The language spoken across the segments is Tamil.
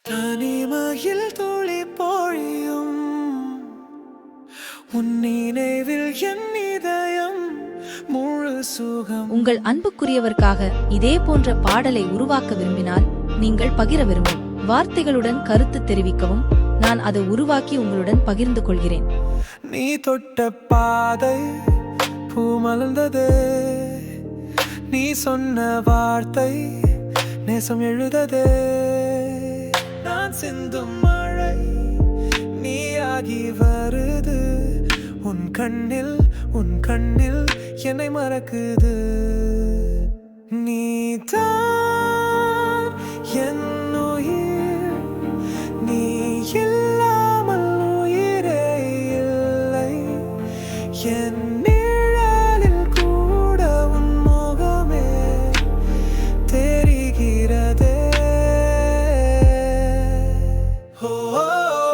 தனிமையில் துளி பொழியும் உன் நினைவில் என் இதயம் முழு சுகம். உங்கள் அன்புக்குரியவர்க்காக இதே போன்ற பாடலை உருவாக்க விரும்பினால் நீங்கள் பகிர விரும்பும் வார்த்தைகளுடன் கருத்து தெரிவிக்கவும். நான் அதை உருவாக்கி உங்களுடன் பகிர்ந்து கொள்கிறேன். நீ தொட்ட பாதை பூ மலர்ந்ததே, நீ சொன்ன வார்த்தை நேசம் எழுததே. நான் சிந்தும் மழை நீயாகி வருது, உன் கண்ணில் என்னை மறக்குது. நீதான் என் உயிர், நீ இல்லாமல் உயிரே இல்லை. என் நிழலில் கூட உன் முகமே தெரிகிறதே.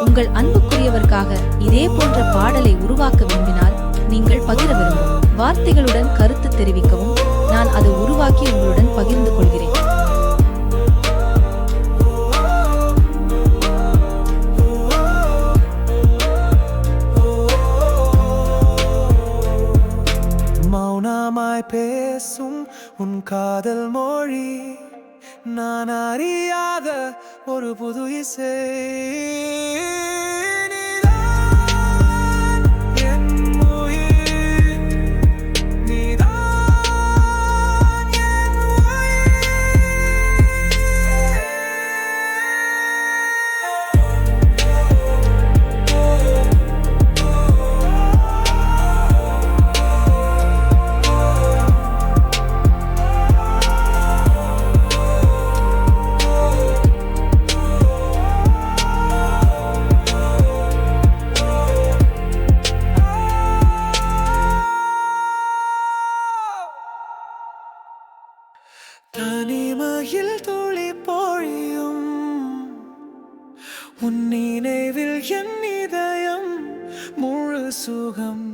உங்கள் அன்புக்குரியவர்க்காக இதே போன்ற பாடலை உருவாக்க விரும்பினால் நீங்கள் பகிர விரும்பும் வார்த்தைகளுடன் கருத்து தெரிவிக்கவும். நான் அதை உருவாக்கி உங்களுடன் பகிர்ந்து கொள்கிறேன். மௌனமாய் பேசும் உன் காதல் மொழி, நான் அறியாத ஒரு புது இசை. நீதான் என் உயிர், நீதான் என் தனிமையில் துளி பொழியும் உன் நினைவில் என் இதயம் முழு சுகம்.